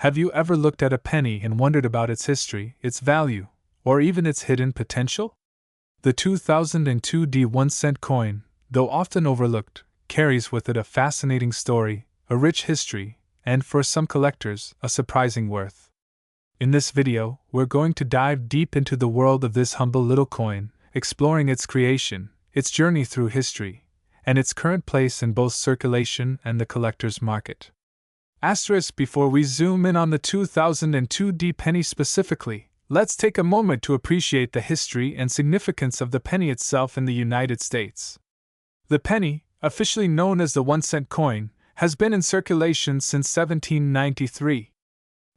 Have you ever looked at a penny and wondered about its history, its value, or even its hidden potential? The 2002 1-cent coin, though often overlooked, carries with it a fascinating story, a rich history, and for some collectors, a surprising worth. In this video, we're going to dive deep into the world of this humble little coin, exploring its creation, its journey through history, and its current place in both circulation and the collector's market. Before we zoom in on the 2002 penny specifically, let's take a moment to appreciate the history and significance of the penny itself in the United States. The penny, officially known as the 1-cent coin, has been in circulation since 1793.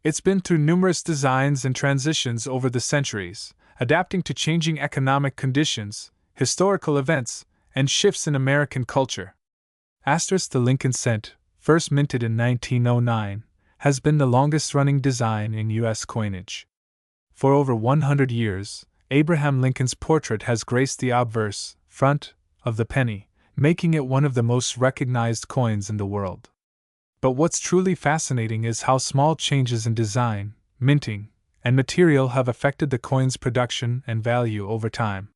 It's been through numerous designs and transitions over the centuries, adapting to changing economic conditions, historical events, and shifts in American culture. The Lincoln cent, first minted in 1909, has been the longest-running design in U.S. coinage. For over 100 years, Abraham Lincoln's portrait has graced the obverse front of the penny, making it one of the most recognized coins in the world. But what's truly fascinating is how small changes in design, minting, and material have affected the coin's production and value over time.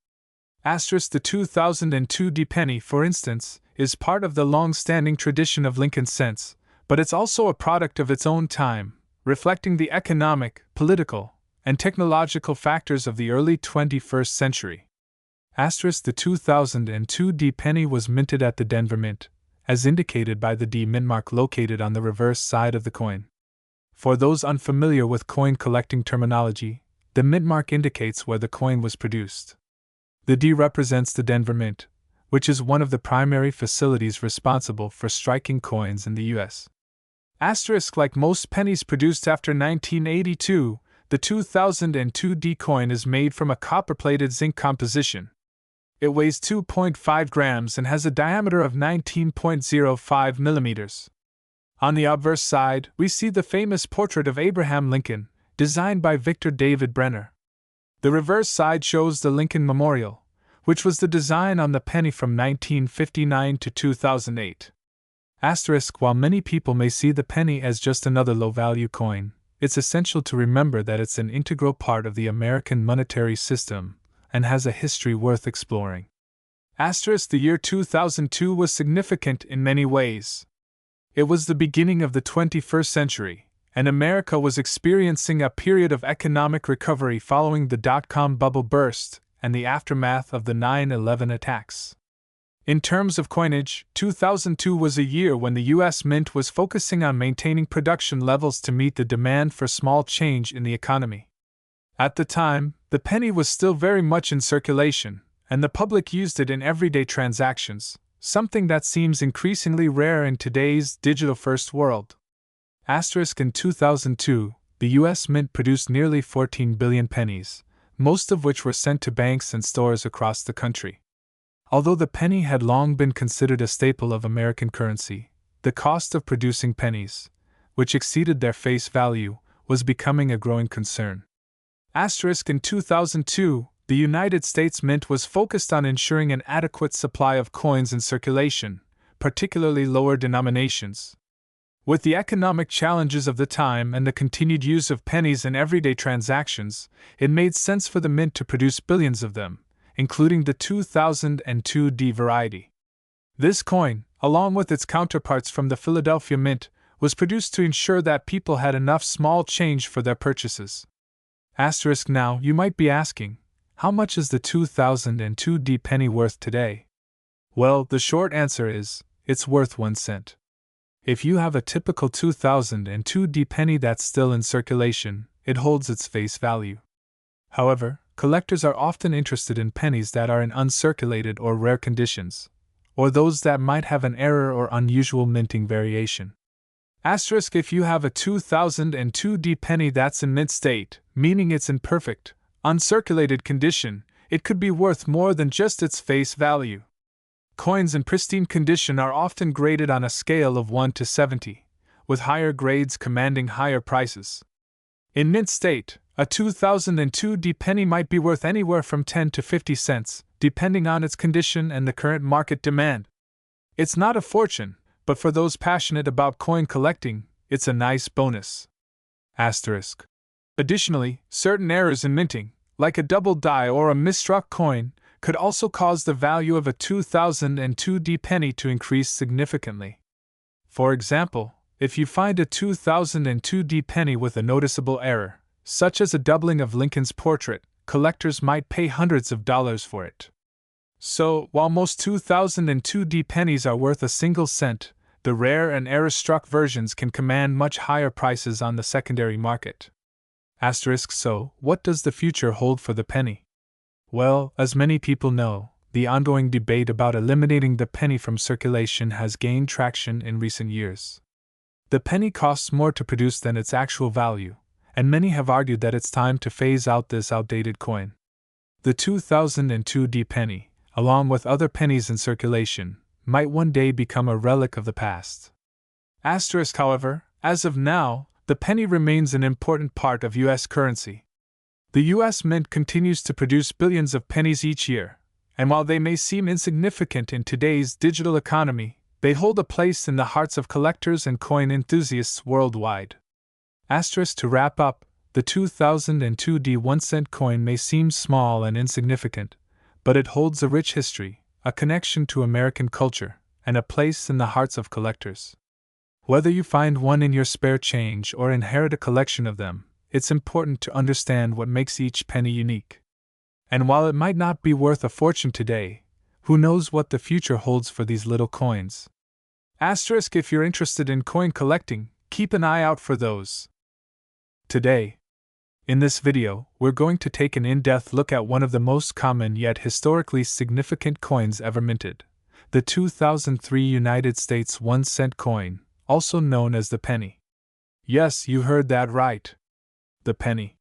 The 2002 penny, for instance, is part of the long-standing tradition of Lincoln cents, but it's also a product of its own time, reflecting the economic, political, and technological factors of the early 21st century. The 2002 penny was minted at the Denver Mint, as indicated by the D mint mark located on the reverse side of the coin. For those unfamiliar with coin collecting terminology, the mint mark indicates where the coin was produced. The D represents the Denver Mint, which is one of the primary facilities responsible for striking coins in the U.S. Like most pennies produced after 1982, the 2002 coin is made from a copper-plated zinc composition. It weighs 2.5 grams and has a diameter of 19.05 millimeters. On the obverse side, we see the famous portrait of Abraham Lincoln, designed by Victor David Brenner. The reverse side shows the Lincoln Memorial, which was the design on the penny from 1959 to 2008. While many people may see the penny as just another low-value coin, it's essential to remember that it's an integral part of the American monetary system and has a history worth exploring. The year 2002 was significant in many ways. It was the beginning of the 21st century, and America was experiencing a period of economic recovery following the dot-com bubble burst and the aftermath of the 9/11 attacks. In terms of coinage, 2002 was a year when the U.S. Mint was focusing on maintaining production levels to meet the demand for small change in the economy. At the time, the penny was still very much in circulation, and the public used it in everyday transactions, something that seems increasingly rare in today's digital-first world. In 2002, the U.S. Mint produced nearly 14 billion pennies, most of which were sent to banks and stores across the country. Although the penny had long been considered a staple of American currency, the cost of producing pennies, which exceeded their face value, was becoming a growing concern. In 2002, the United States Mint was focused on ensuring an adequate supply of coins in circulation, particularly lower denominations. With the economic challenges of the time and the continued use of pennies in everyday transactions, it made sense for the Mint to produce billions of them, including the 2002 variety. This coin, along with its counterparts from the Philadelphia Mint, was produced to ensure that people had enough small change for their purchases. Now, you might be asking, how much is the 2002 penny worth today? Well, the short answer is, it's worth 1 cent. If you have a typical 2002 penny that's still in circulation, it holds its face value. However, collectors are often interested in pennies that are in uncirculated or rare conditions, or those that might have an error or unusual minting variation. If you have a 2002 penny that's in mint state, meaning it's in perfect, uncirculated condition, it could be worth more than just its face value. Coins in pristine condition are often graded on a scale of 1 to 70, with higher grades commanding higher prices. In mint state, a 2002 penny might be worth anywhere from 10 to 50 cents, depending on its condition and the current market demand. It's not a fortune, but for those passionate about coin collecting, it's a nice bonus. Asterisk. Additionally, certain errors in minting, like a double die or a misstruck coin, could also cause the value of a 2002 penny to increase significantly. For example, if you find a 2002 penny with a noticeable error, such as a doubling of Lincoln's portrait, collectors might pay hundreds of dollars for it. So, while most 2002 pennies are worth a single cent, the rare and error-struck versions can command much higher prices on the secondary market. Asterisk. So, what does the future hold for the penny? Well, as many people know, the ongoing debate about eliminating the penny from circulation has gained traction in recent years. The penny costs more to produce than its actual value, and many have argued that it's time to phase out this outdated coin. The 2002 penny, along with other pennies in circulation, might one day become a relic of the past. Asterisk. However, as of now, the penny remains an important part of U.S. currency. The U.S. Mint continues to produce billions of pennies each year, and while they may seem insignificant in today's digital economy, they hold a place in the hearts of collectors and coin enthusiasts worldwide. Asterisk. To wrap up, the 2002 1-cent coin may seem small and insignificant, but it holds a rich history, a connection to American culture, and a place in the hearts of collectors. Whether you find one in your spare change or inherit a collection of them, it's important to understand what makes each penny unique. And while it might not be worth a fortune today, who knows what the future holds for these little coins? Asterisk. If you're interested in coin collecting, keep an eye out for those. Today, in this video, we're going to take an in-depth look at one of the most common yet historically significant coins ever minted, the 2003 United States 1-cent coin, also known as the penny. Yes, you heard that right. The penny.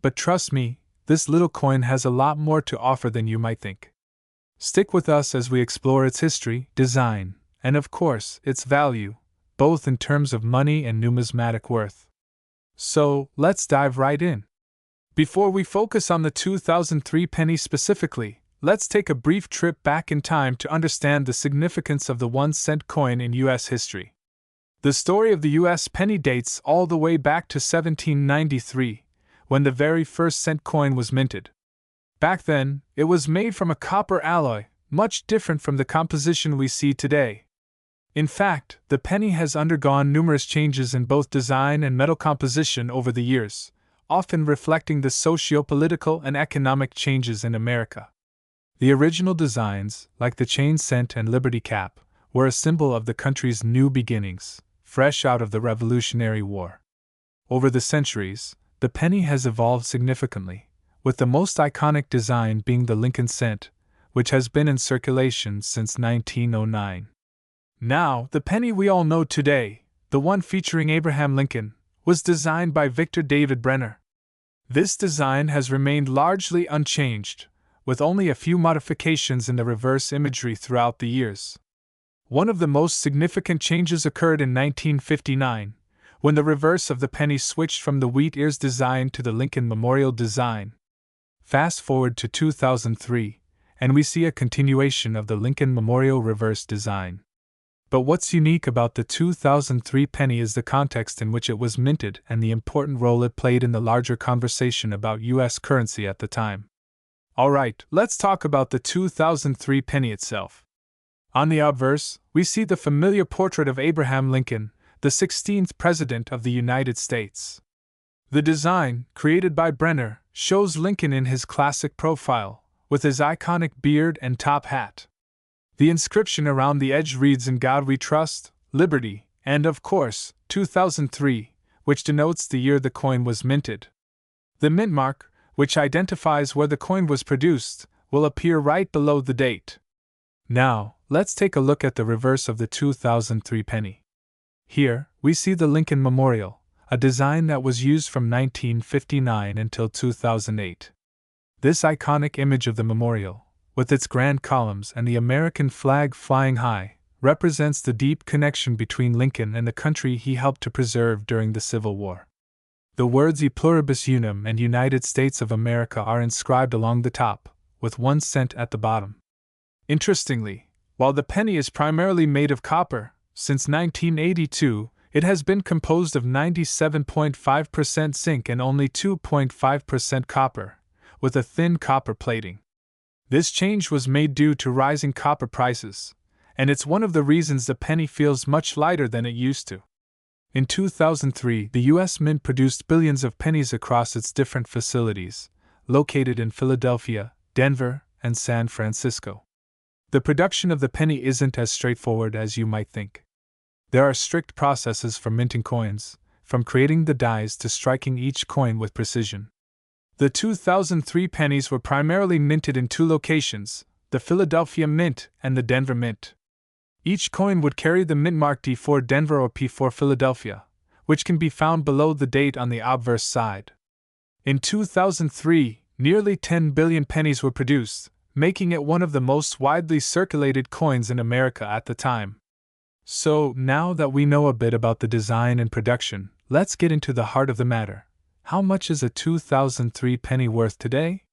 But trust me, this little coin has a lot more to offer than you might think. Stick with us as we explore its history, design, and of course, its value, both in terms of money and numismatic worth. So, let's dive right in. Before we focus on the 2003 penny specifically, let's take a brief trip back in time to understand the significance of the 1-cent coin in U.S. history. The story of the U.S. penny dates all the way back to 1793, when the very first cent coin was minted. Back then, it was made from a copper alloy, much different from the composition we see today. In fact, the penny has undergone numerous changes in both design and metal composition over the years, often reflecting the socio-political and economic changes in America. The original designs, like the chain cent and Liberty Cap, were a symbol of the country's new beginnings, fresh out of the Revolutionary War. Over the centuries, the penny has evolved significantly, with the most iconic design being the Lincoln cent, which has been in circulation since 1909. Now, the penny we all know today, the one featuring Abraham Lincoln, was designed by Victor David Brenner. This design has remained largely unchanged, with only a few modifications in the reverse imagery throughout the years. One of the most significant changes occurred in 1959, when the reverse of the penny switched from the wheat ears design to the Lincoln Memorial design. Fast forward to 2003, and we see a continuation of the Lincoln Memorial reverse design. But what's unique about the 2003 penny is the context in which it was minted and the important role it played in the larger conversation about U.S. currency at the time. Alright, let's talk about the 2003 penny itself. On the obverse, we see the familiar portrait of Abraham Lincoln, the 16th President of the United States. The design, created by Brenner, shows Lincoln in his classic profile, with his iconic beard and top hat. The inscription around the edge reads "In God We Trust, Liberty," and of course, 2003, which denotes the year the coin was minted. The mint mark, which identifies where the coin was produced, will appear right below the date. Now, let's take a look at the reverse of the 2003 penny. Here, we see the Lincoln Memorial, a design that was used from 1959 until 2008. This iconic image of the memorial, with its grand columns and the American flag flying high, represents the deep connection between Lincoln and the country he helped to preserve during the Civil War. The words E Pluribus Unum and United States of America are inscribed along the top, with 1 cent at the bottom. Interestingly, while the penny is primarily made of copper, since 1982, It has been composed of 97.5% zinc and only 2.5% copper, with a thin copper plating. This change was made due to rising copper prices, and it's one of the reasons the penny feels much lighter than it used to. In 2003, the U.S. Mint produced billions of pennies across its different facilities, located in Philadelphia, Denver, and San Francisco. The production of the penny isn't as straightforward as you might think. There are strict processes for minting coins, from creating the dies to striking each coin with precision. The 2003 pennies were primarily minted in two locations, the Philadelphia Mint and the Denver Mint. Each coin would carry the mint mark D for Denver or P for Philadelphia, which can be found below the date on the obverse side. In 2003, nearly 10 billion pennies were produced, making it one of the most widely circulated coins in America at the time. So, now that we know a bit about the design and production, let's get into the heart of the matter. How much is a 2003 penny worth today?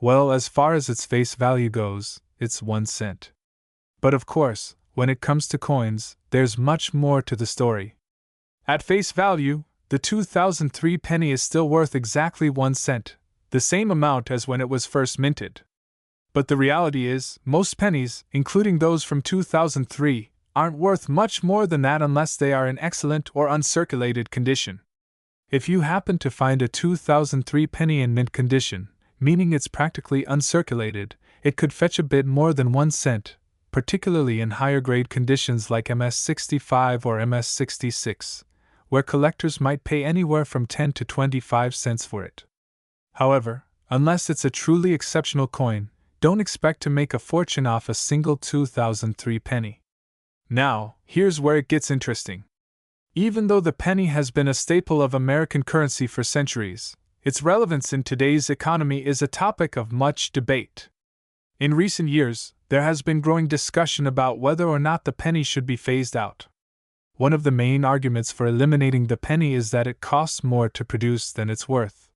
Well, as far as its face value goes, it's 1 cent. But of course, when it comes to coins, there's much more to the story. At face value, the 2003 penny is still worth exactly 1 cent, the same amount as when it was first minted. But the reality is, most pennies, including those from 2003, aren't worth much more than that unless they are in excellent or uncirculated condition. If you happen to find a 2003 penny in mint condition, meaning it's practically uncirculated, it could fetch a bit more than 1 cent, particularly in higher grade conditions like MS65 or MS66, where collectors might pay anywhere from 10 to 25 cents for it. However, unless it's a truly exceptional coin, don't expect to make a fortune off a single 2003 penny. Now, here's where it gets interesting. Even though the penny has been a staple of American currency for centuries, its relevance in today's economy is a topic of much debate. In recent years, there has been growing discussion about whether or not the penny should be phased out. One of the main arguments for eliminating the penny is that it costs more to produce than it's worth.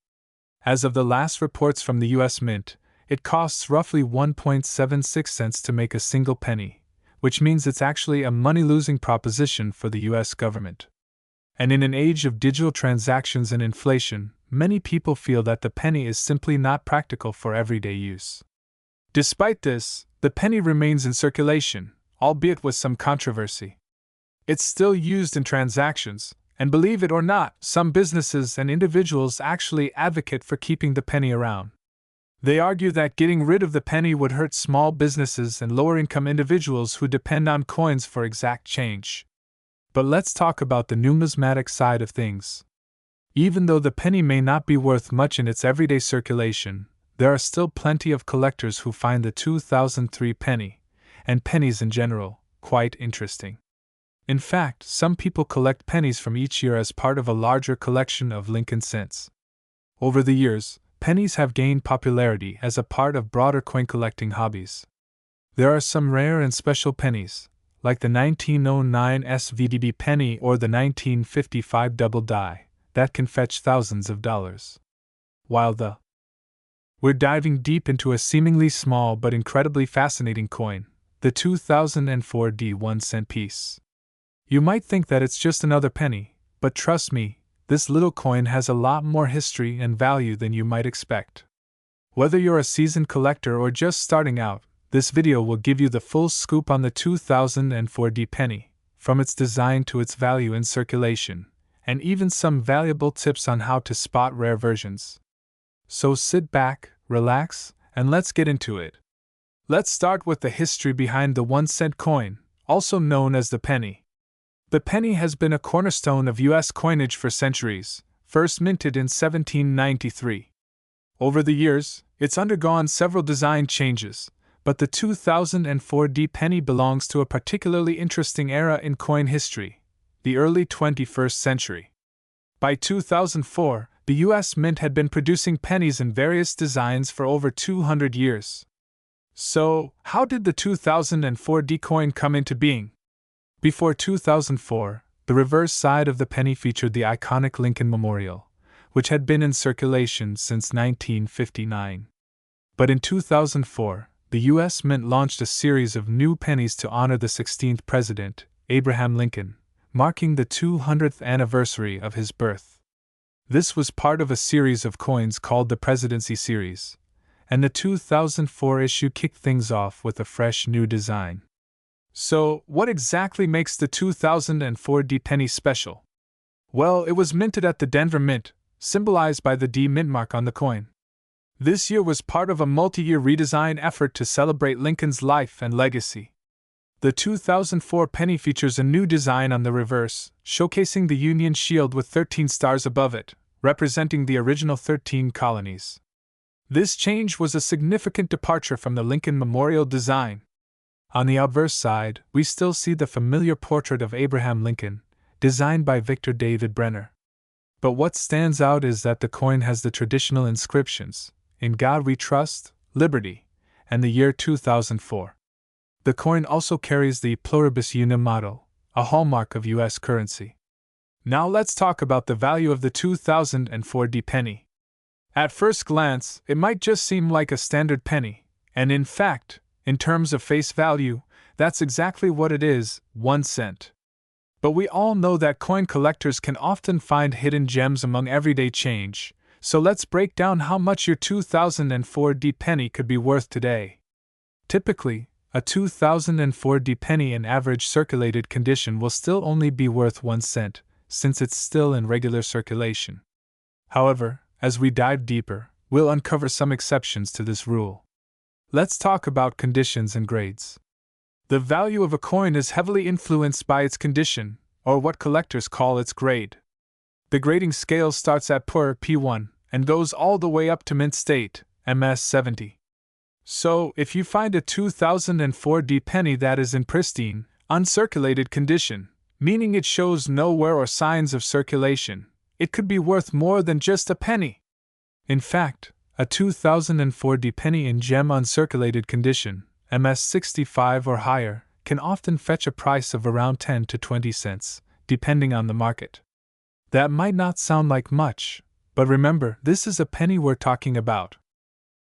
As of the last reports from the U.S. Mint, it costs roughly 1.76 cents to make a single penny, which means it's actually a money-losing proposition for the U.S. government. And in an age of digital transactions and inflation, many people feel that the penny is simply not practical for everyday use. Despite this, the penny remains in circulation, albeit with some controversy. It's still used in transactions, and believe it or not, some businesses and individuals actually advocate for keeping the penny around. They argue that getting rid of the penny would hurt small businesses and lower-income individuals who depend on coins for exact change. But let's talk about the numismatic side of things. Even though the penny may not be worth much in its everyday circulation, there are still plenty of collectors who find the 2003 penny, and pennies in general, quite interesting. In fact, some people collect pennies from each year as part of a larger collection of Lincoln cents. Over the years, pennies have gained popularity as a part of broader coin collecting hobbies. There are some rare and special pennies, like the 1909 SVDB penny or the 1955 double die, that can fetch thousands of dollars. While we're diving deep into a seemingly small but incredibly fascinating coin, the 2004 D1 cent piece. You might think that it's just another penny, but trust me, this little coin has a lot more history and value than you might expect. Whether you're a seasoned collector or just starting out, this video will give you the full scoop on the 2004 D penny, from its design to its value in circulation, and even some valuable tips on how to spot rare versions. So sit back, relax, and let's get into it. Let's start with the history behind the 1 cent coin, also known as the penny. The penny has been a cornerstone of U.S. coinage for centuries, first minted in 1793. Over the years, it's undergone several design changes, but the 2004 D penny belongs to a particularly interesting era in coin history, the early 21st century. By 2004, the U.S. Mint had been producing pennies in various designs for over 200 years. So, how did the 2004 D coin come into being? Before 2004, the reverse side of the penny featured the iconic Lincoln Memorial, which had been in circulation since 1959. But in 2004, the U.S. Mint launched a series of new pennies to honor the 16th President, Abraham Lincoln, marking the 200th anniversary of his birth. This was part of a series of coins called the Presidency Series, and the 2004 issue kicked things off with a fresh new design. So, what exactly makes the 2004 D penny special? Well, it was minted at the Denver Mint, symbolized by the D mint mark on the coin. This year was part of a multi-year redesign effort to celebrate Lincoln's life and legacy. The 2004 penny features a new design on the reverse, showcasing the Union shield with 13 stars above it, representing the original 13 colonies. This change was a significant departure from the Lincoln Memorial design. On the obverse side, we still see the familiar portrait of Abraham Lincoln, designed by Victor David Brenner. But what stands out is that the coin has the traditional inscriptions, "In God We Trust, Liberty," and the year 2004. The coin also carries the Pluribus Unum motto, a hallmark of U.S. currency. Now let's talk about the value of the 2004 D penny. At first glance, it might just seem like a standard penny, and in fact, in terms of face value, that's exactly what it is, 1 cent. But we all know that coin collectors can often find hidden gems among everyday change, so let's break down how much your 2004 D penny could be worth today. Typically, a 2004 D penny in average circulated condition will still only be worth 1 cent, since it's still in regular circulation. However, as we dive deeper, we'll uncover some exceptions to this rule. Let's talk about conditions and grades. The value of a coin is heavily influenced by its condition, or what collectors call its grade. The grading scale starts at poor P1 and goes all the way up to mint state, MS 70. So, if you find a 2004 D penny that is in pristine, uncirculated condition, meaning it shows no wear or signs of circulation, it could be worth more than just a penny. In fact, a 2004 D penny in gem uncirculated condition, MS 65 or higher, can often fetch a price of around 10 to 20 cents, depending on the market. That might not sound like much, but remember, this is a penny we're talking about.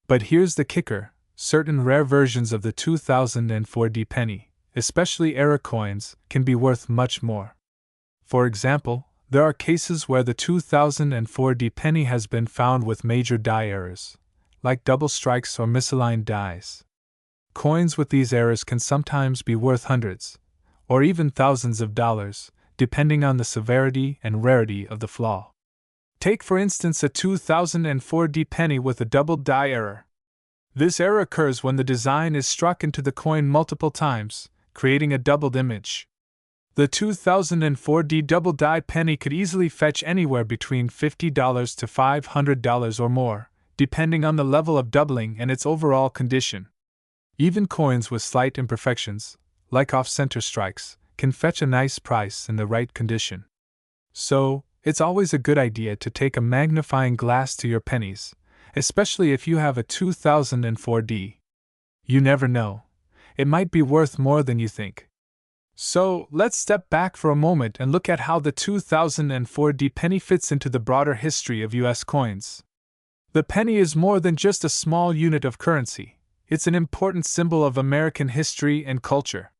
But here's the kicker: certain rare versions of the 2004 D penny, especially era coins, can be worth much more. For example, there are cases where the 2004 D penny has been found with major die errors, like double strikes or misaligned dies. Coins with these errors can sometimes be worth hundreds, or even thousands of dollars, depending on the severity and rarity of the flaw. Take for instance a 2004 D penny with a doubled die error. This error occurs when the design is struck into the coin multiple times, creating a doubled image. The 2004 D double die penny could easily fetch anywhere between $50 to $500 or more, depending on the level of doubling and its overall condition. Even coins with slight imperfections, like off-center strikes, can fetch a nice price in the right condition. So, it's always a good idea to take a magnifying glass to your pennies, especially if you have a 2004 D. You never know. It might be worth more than you think. So, let's step back for a moment and look at how the 2004 D penny fits into the broader history of U.S. coins. The penny is more than just a small unit of currency. It's an important symbol of American history and culture.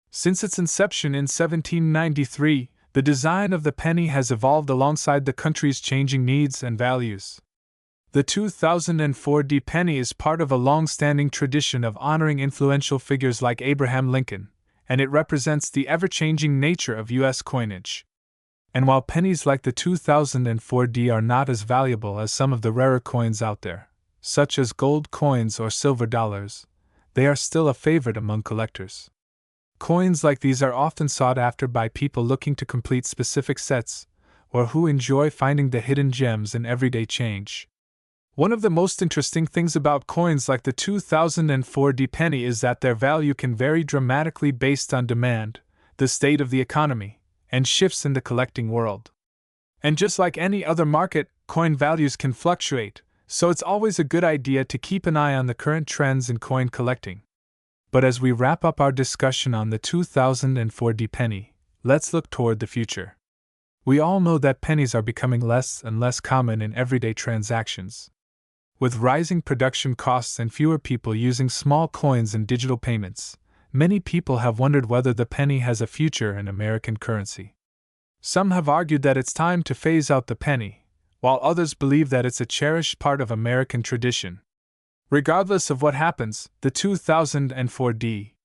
Since its inception in 1793, the design of the penny has evolved alongside the country's changing needs and values. The 2004 D penny is part of a long-standing tradition of honoring influential figures like Abraham Lincoln, and it represents the ever-changing nature of U.S. coinage. And while pennies like the 2004 D are not as valuable as some of the rarer coins out there, such as gold coins or silver dollars, they are still a favorite among collectors. Coins like these are often sought after by people looking to complete specific sets, or who enjoy finding the hidden gems in everyday change. One of the most interesting things about coins like the 2004 D penny is that their value can vary dramatically based on demand, the state of the economy, and shifts in the collecting world. And just like any other market, coin values can fluctuate, so it's always a good idea to keep an eye on the current trends in coin collecting. But as we wrap up our discussion on the 2004 D penny, let's look toward the future. We all know that pennies are becoming less and less common in everyday transactions. With rising production costs and fewer people using small coins and digital payments, many people have wondered whether the penny has a future in American currency. Some have argued that it's time to phase out the penny, while others believe that it's a cherished part of American tradition. Regardless of what happens, the 2004 D.